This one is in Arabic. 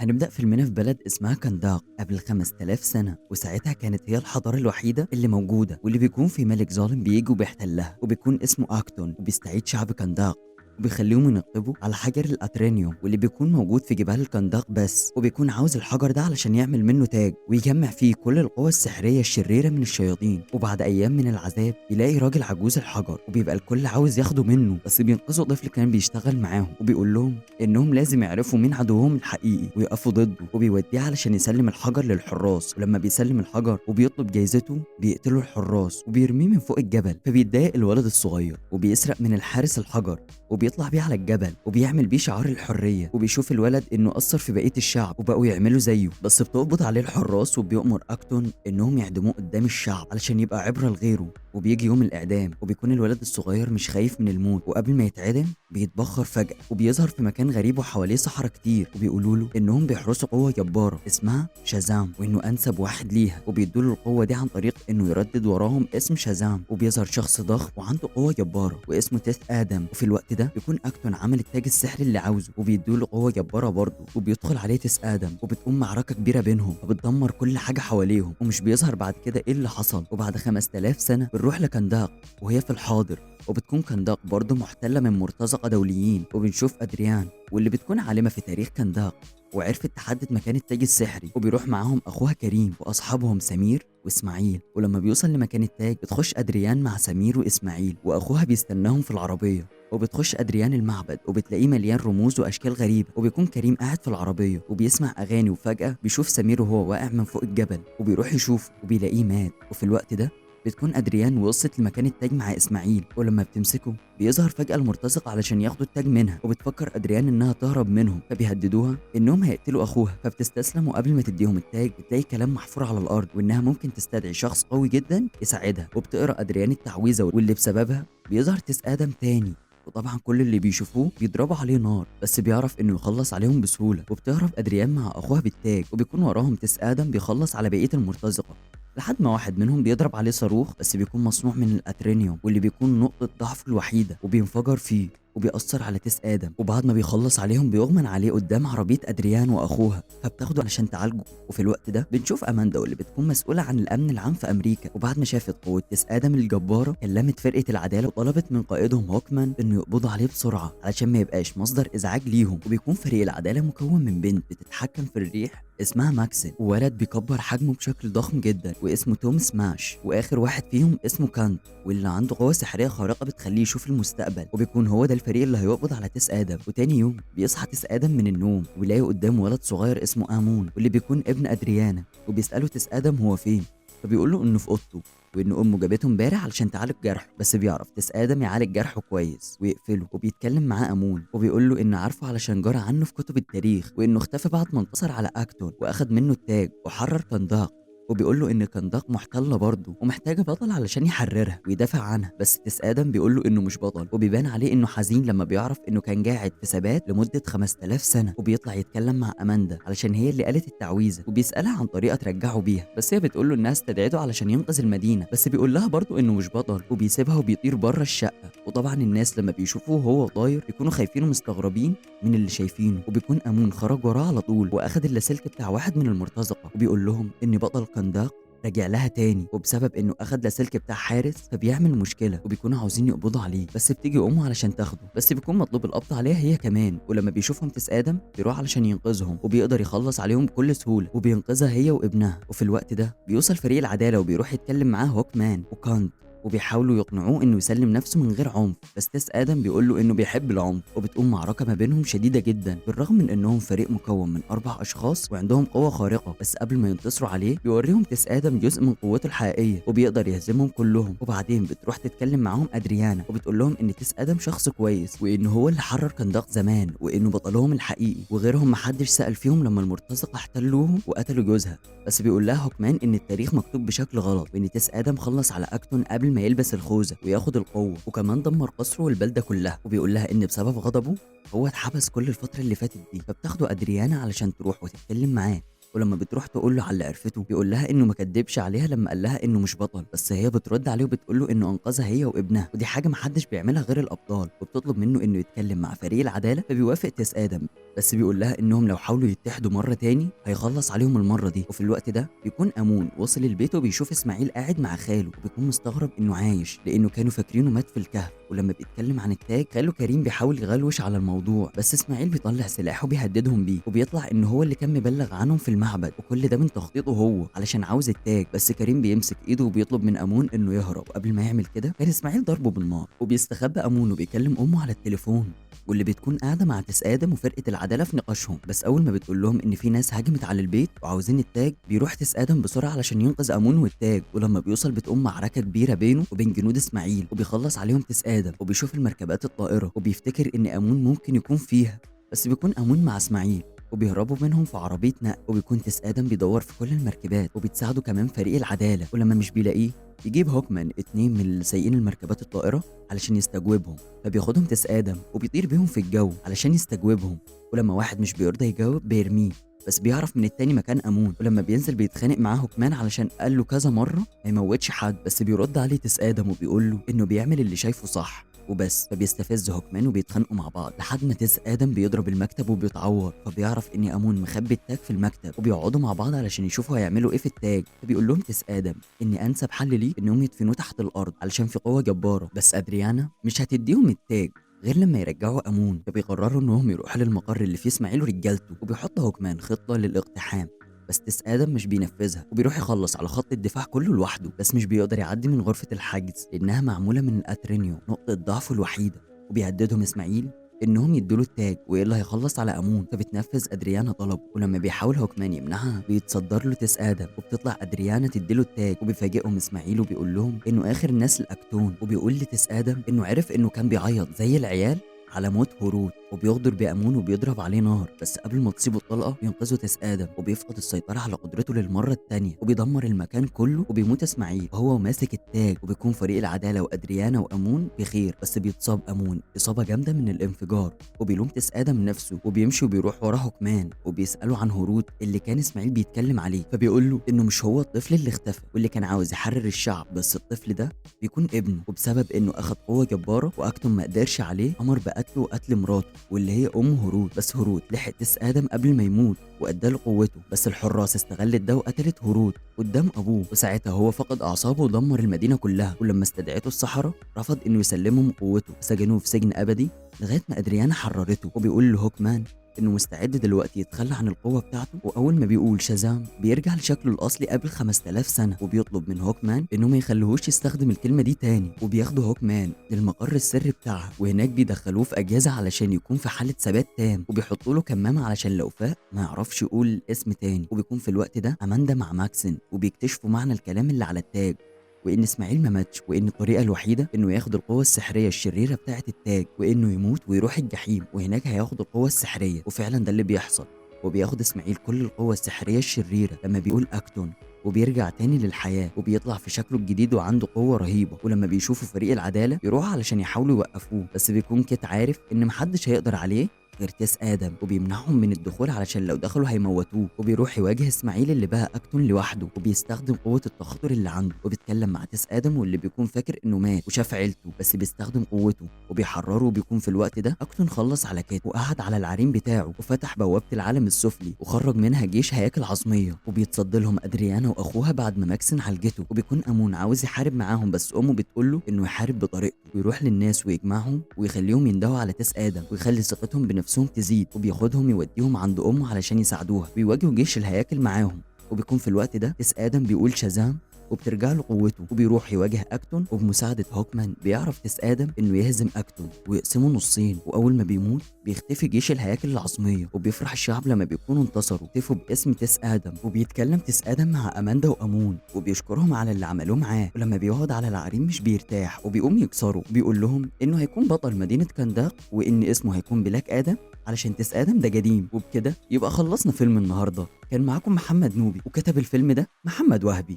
هنبدأ فيلمنا في بلد اسمها كنداق قبل 5000 سنة، وساعتها كانت هي الحضارة الوحيدة اللي موجودة، واللي بيكون في ملك ظالم بيجي وبيحتلها وبيكون اسمه أكتون، وبيستعيد شعب كنداق وبيخليهم ينقبوا على حجر الأترينيوم واللي بيكون موجود في جبال الكنداق بس، وبيكون عاوز الحجر ده علشان يعمل منه تاج ويجمع فيه كل القوى السحرية الشريرة من الشياطين. وبعد أيام من العذاب بيلاقي راجل عجوز الحجر وبيبقى الكل عاوز ياخده منه، بس بينقذوا طفل كان بيشتغل معاهم وبيقول لهم انهم لازم يعرفوا مين عدوهم الحقيقي ويقفوا ضده، وبيوديه علشان يسلم الحجر للحراس. ولما بيسلم الحجر وبيطلب جايزته بيقتلوا الحراس وبيرميه من فوق الجبل. فبيتضايق الولد الصغير وبيسرق من الحارس الحجر وبيطلع بيه على الجبل وبيعمل بيه شعار الحرية. وبيشوف الولد انه اثر في بقية الشعب وبقوا يعملوا زيه، بس بتقبض عليه الحراس وبيأمر اكتون انهم يعدموه قدام الشعب علشان يبقى عبرة لغيره. وبيجي يوم الإعدام وبيكون الولد الصغير مش خايف من الموت، وقبل ما يتعدم بيتبخر فجأة وبيظهر في مكان غريب وحواليه سحرة كتير، وبيقولوا له إنهم بيحرسوا قوة جبارة اسمها شازام وإنه أنسب واحد ليها، وبيدوا له القوة دي عن طريق إنه يردد وراهم اسم شازام. وبيظهر شخص ضخم وعنده قوة جبارة واسمه تيث آدم، وفي الوقت ده بيكون أكتون عامل التاج السحري اللي عاوزه وبيدوا له قوة جبارة برضه، وبيدخل عليه تيث آدم وبتقوم معركة كبيرة بينهم وبتدمر كل حاجة حواليهم. ومش بيظهر بعد كده إيه اللي حصل. وبعد 5000 سنة بنروح لكنداق وهي في الحاضر، وبتكون كنداق برضه محتلة من مرتزقة دوليين، وبنشوف أدريان واللي بتكون عالمة في تاريخ كنداق وعرفت تحدد مكان التاج السحري، وبيروح معاهم أخوها كريم وأصحابهم سمير وإسماعيل. ولما بيوصل لمكان التاج بتخش أدريان مع سمير وإسماعيل وأخوها بيستناهم في العربية، وبتخش أدريان المعبد وبتلاقيه مليان رموز وأشكال غريبة. وبيكون كريم قاعد في العربية وبيسمع أغاني، وفجأة بيشوف سمير وهو واقع من فوق الجبل وبيروح يشوفه وبيلاقيه مات. وفي الوقت ده بتكون أدريان وصلت لمكان التاج مع إسماعيل، ولما بتمسكه بيظهر فجأة المرتزق علشان ياخدوا التاج منها، وبتفكر أدريان إنها تهرب منهم فبيهددوها إنهم هيقتلوا أخوها، فبتستسلم. وقبل ما تديهم التاج بتلاقي كلام محفور على الأرض وإنها ممكن تستدعي شخص قوي جدا يساعدها، وبتقرأ أدريان التعويذة واللي بسببها بيظهر تيس آدم تاني. وطبعا كل اللي بيشوفوه بيضربوا عليه نار، بس بيعرف انه يخلص عليهم بسهوله. وبتهرب ادريان مع اخوها بالتاج وبيكون وراهم تيس ادم بيخلص على بقيه المرتزقه، لحد ما واحد منهم بيضرب عليه صاروخ بس بيكون مصنوع من الاترينيوم واللي بيكون نقطه ضعفه الوحيده، وبينفجر فيه وبيأثر على تيس آدم. وبعد ما بيخلص عليهم بيغمن عليه قدام عربية أدريان وأخوها فبتاخده علشان تعالجه. وفي الوقت ده بنشوف أماندا واللي بتكون مسؤولة عن الأمن العام في أمريكا، وبعد ما شافت قوة تيس آدم الجبارة كلمت فرقة العدالة وطلبت من قائدهم هوكمان إنه يقبضوا عليه بسرعة علشان ما يبقاش مصدر إزعاج ليهم. وبيكون فريق العدالة مكون من بنت بتتحكم في الريح اسمها ماكسن، وولد بيكبر حجمه بشكل ضخم جدا واسمه توم سماش، واخر واحد فيهم اسمه كانت واللي عنده قوة سحرية خارقة بتخليه يشوف المستقبل. وبيكون هو ده الفريق اللي هيقبض على تيس آدم. وتاني يوم بيصحى تيس آدم من النوم ويلاقي قدامه ولد صغير اسمه آمون واللي بيكون ابن أدريانا، وبيسأله تيس آدم هو فين، فبيقول له انه في اوضته وان امه جابته امبارح علشان تعالج جرحه. بس بيعرف تيس آدم يعالج جرحه كويس ويقفله. وبيتكلم معاه امون وبيقول له انه عارفه علشان جرى عنه في كتب التاريخ، وانه اختفى بعد ما انتصر على اكتون واخد منه التاج وحرر كنداق. وبيقول له ان كنداق محتله برضه ومحتاجه بطل علشان يحررها ويدافع عنها. بس تيس آدم بيقول له انه مش بطل، وبيبان عليه انه حزين لما بيعرف انه كان قاعد في ثبات لمده 5000 سنه. وبيطلع يتكلم مع اماندا علشان هي اللي قالت التعويذه، وبيسالها عن طريقه ترجعه بيها، بس هي بتقول له انها استدعته علشان ينقذ المدينه. بس بيقول لها برضه انه مش بطل وبيسيبها وبيطير بره الشقه. وطبعا الناس لما بيشوفوه وهو طاير بيكونوا خايفين ومستغربين من اللي شايفينه. وبيكون امون خرج وراه على طول واخد اللاسلكي بتاع واحد من المرتزقه، وبيقول لهم ان بطل كنداق رجع لها تاني، وبسبب انه اخد لاسلكي بتاع حارس فبيعمل مشكله وبيكونوا عاوزين يقبضوا عليه. بس بتيجي امه علشان تاخده، بس بيكون مطلوب القبض عليها هي كمان. ولما بيشوفهم تيس آدم بيروح علشان ينقذهم وبيقدر يخلص عليهم بكل سهوله وبينقذها هي وابنها. وفي الوقت ده بيوصل فريق العداله وبيروح يتكلم معاه هوكمان وكانت، وبيحاولوا يقنعوه انه يسلم نفسه من غير عنف. بس تيس آدم بيقول له انه بيحب العنف، وبتقوم معركه ما بينهم شديده جدا بالرغم من انهم فريق مكون من 4 اشخاص وعندهم قوه خارقه. بس قبل ما ينتصروا عليه بيوريهم تيس آدم جزء من قوته الحقيقيه وبيقدر يهزمهم كلهم. وبعدين بتروح تتكلم معاهم ادريانا وبتقول لهم ان تيس آدم شخص كويس وانه هو اللي حرر كنداق زمان وانه بطلهم الحقيقي، وغيرهم محدش سأل فيهم لما المرتزقه احتلوهم وقتلوا جوزها. بس بيقول لها هوكمان ان التاريخ مكتوب بشكل غلط وان تيس آدم خلص على اكتون قبل ما يلبس الخوذه وياخد القوه، وكمان دمر قصره والبلده كلها. وبيقول لها ان بسبب غضبه هو اتحبس كل الفتره اللي فاتت دي. فبتاخده ادريانا علشان تروح وتتكلم معاه ولما بتروح تقول له على اللي عرفته بيقول لها انه ما كدبش عليها لما قال لها انه مش بطل، بس هي بترد عليه وبتقول له انه انقذها هي وابنها، ودي حاجه محدش بيعملها غير الابطال، وبتطلب منه انه يتكلم مع فريق العداله، فبيوافق تيس ادم، بس بيقول لها انهم لو حاولوا يتحدوا مره تاني هيخلص عليهم المره دي. وفي الوقت ده بيكون امون وصل البيت وبيشوف اسماعيل قاعد مع خاله، وبيكون مستغرب انه عايش لانه كانوا فاكرينه مات في الكهف. ولما بيتكلم عن التاج خاله كريم بيحاول يغلوش على الموضوع، بس اسماعيل بيطلع سلاحه وبيهددهم بيه، وبيطلع ان هو اللي كان مبلغ عنهم في المعبد، وكل ده من تخطيطه هو علشان عاوز التاج. بس كريم بيمسك ايده وبيطلب من امون انه يهرب، وقبل ما يعمل كده كان اسماعيل ضربه بالنار، وبيستخبى امون وبيكلم امه على التليفون، واللي بتكون قاعده مع تيس ادم وفرقه العداله في نقاشهم. بس اول ما بتقول لهم ان في ناس هاجمت على البيت وعاوزين التاج بيروح تيس ادم بسرعه علشان ينقذ امون والتاج، ولما بيوصل بتقوم معركه كبيره بينه وبين جنود اسماعيل، وبيخلص عليهم تيس ادم، وبيشوف المركبات الطائره وبيفتكر ان امون ممكن يكون فيها، بس بيكون امون مع اسماعيل وبيهربوا منهم في عربيه نقل. وبيكون تيس ادم بيدور في كل المركبات وبتساعده كمان فريق العداله، ولما مش بيلاقيه يجيب هوكمان اتنين من اللي سايقين المركبات الطائره علشان يستجوبهم، فبياخدهم تيس ادم وبيطير بيهم في الجو علشان يستجوبهم، ولما واحد مش بيرضى يجاوب بيرميه، بس بيعرف من التاني مكان امون. ولما بينزل بيتخانق معاه هوكمان علشان قال له كذا مره ما يموتش حد، بس بيرد عليه تيس ادم وبيقول له انه بيعمل اللي شايفه صح وبس. فبيستفز هوكمان وبيتخانقوا مع بعض لحد ما تيس ادم بيضرب المكتب وبيتعور، فبيعرف ان امون مخبي التاج في المكتب، وبيقعدوا مع بعض علشان يشوفوا هيعملوا ايه في التاج. فبيقول لهم تيس ادم ان انسب حل ليه انهم يدفنوه تحت الارض علشان في قوه جباره، بس ادريانا مش هتديهم التاج غير لما يرجعوا امون. فبيقرروا انهم يروحوا للمقر اللي فيه اسماعيل ورجالته، وبيحط هوكمان خطه للاقتحام، بس تيس ادم مش بينفذها، وبيروح يخلص على خط الدفاع كله لوحده، بس مش بيقدر يعدي من غرفه الحجز لانها معموله من الاترينيو نقطه ضعفه الوحيده. وبيهددهم اسماعيل انهم يدوا له التاج والا هيخلص على امون، فبتنفذ ادريانا طلبه. ولما بيحاول هوكمان يمنعها بيتصدر له تيس ادم، وبتطلع ادريانا تديله التاج، وبيفاجئهم اسماعيل وبيقول لهم انه اخر الناس الاكتون، وبيقول لتيس ادم انه عرف انه كان بيعيط زي العيال على موت هورود، وبيغدر بأمون وبيضرب عليه نار، بس قبل ما تصيبه الطلقة ينقذه تيس آدم، وبيفقد السيطرة على قدرته للمرة التانية، وبيدمر المكان كله، وبيموت إسماعيل وهو ماسك التاج. وبيكون فريق العدالة وأدريانا وأمون بخير، بس بيتصاب أمون إصابة جامدة من الانفجار، وبيلوم تيس آدم نفسه، وبيمشي وبيروح وراه هوكمان وبيسأله عن هورود اللي كان إسماعيل بيتكلم عليه، فبيقول له إنه مش هو الطفل اللي اختفى واللي كان عاوز يحرر الشعب، بس الطفل ده بيكون ابنه، وبسبب إنه أخد قوة جبارة وأكتون ما قدرش عليه أمر بقتله وقتل مراته واللي هي هورود. بس هورود لحق تيس ادم قبل ما يموت واداله قوته، بس الحراس استغلت ده وقتلت هورود قدام ابوه، وساعتها هو فقد اعصابه ودمر المدينه كلها. ولما استدعته السحره رفض انه يسلمهم قوته، سجنوه في سجن ابدي لغايه ما ادريانا حررته. وبيقول له هوكمان انه مستعد دلوقتي يتخلى عن القوه بتاعته، واول ما بيقول شازام بيرجع لشكله الاصلي قبل 5000 سنه، وبيطلب من هوكمان انه ما يخليهوش يستخدم الكلمه دي تاني. وبياخدوا هوكمان للمقر السري بتاعها، وهناك بيدخلوه في اجهزه علشان يكون في حاله ثبات تام، وبيحطوا له كمامه علشان لو فاق ما يعرفش يقول اسم تاني. وبيكون في الوقت ده اماندا مع ماكسن وبيكتشفوا معنى الكلام اللي على التاج، وان اسماعيل ما ماتش، وان الطريقه الوحيده انه ياخد القوه السحريه الشريره بتاعه التاج وانه يموت ويروح الجحيم، وهناك هياخد القوه السحريه. وفعلا ده اللي بيحصل، وبياخد اسماعيل كل القوه السحريه الشريره لما بيقول اكتون، وبيرجع تاني للحياه وبيطلع في شكله الجديد وعنده قوه رهيبه. ولما بيشوفوا فريق العداله يروحوا علشان يحاولوا يوقفوه، بس بيكون كيت عارف ان محدش هيقدر عليه غير تيس ادم، وبيمنعهم من الدخول علشان لو دخلوا هيموتوه. وبيروح يواجه اسماعيل اللي بقى اكتون لوحده، وبيستخدم قوه التخاطر اللي عنده، وبيتكلم مع تيس ادم واللي بيكون فاكر انه مات وشاف عيلته، بس بيستخدم قوته وبيحرره. وبيكون في الوقت ده اكتون خلص على كات وقعد على العرين بتاعه وفتح بوابه العالم السفلي وخرج منها جيش هياكل عظميه، وبيتصدى لهم ادريانا واخوها بعد ما ماكسن عالجته. وبيكون امون عاوز يحارب معاهم، بس امه بتقول له انه يحارب بطريقته ويروح للناس ويجمعهم ويخليهم يندهوا على تيس ادم ويخلي ثقتهم بنفسهم تزيد، وبياخدهم يوديهم عند امه علشان يساعدوها، بيواجهوا جيش الهياكل معاهم. وبيكون في الوقت ده تيس ادم بيقول شازام وبترجع له قوته، وبيروح يواجه اكتون، وبمساعده هوكمان بيعرف تيس ادم انه يهزم اكتون ويقسمه نصين. واول ما بيموت بيختفي جيش الهياكل العظميه، وبيفرح الشعب لما بيكونوا انتصروا اكتفوا باسم تيس ادم. وبيتكلم تيس ادم مع اماندا وامون وبيشكرهم على اللي عملوه معاه، ولما بيقعد على العرين مش بيرتاح وبيقوم يكسره، وبيقول لهم انه هيكون بطل مدينه كنداق وان اسمه هيكون بلاك ادم علشان تيس ادم ده قديم. وبكده يبقى خلصنا فيلم النهارده. كان معاكم محمد نوبي، وكتب الفيلم ده محمد وهبي.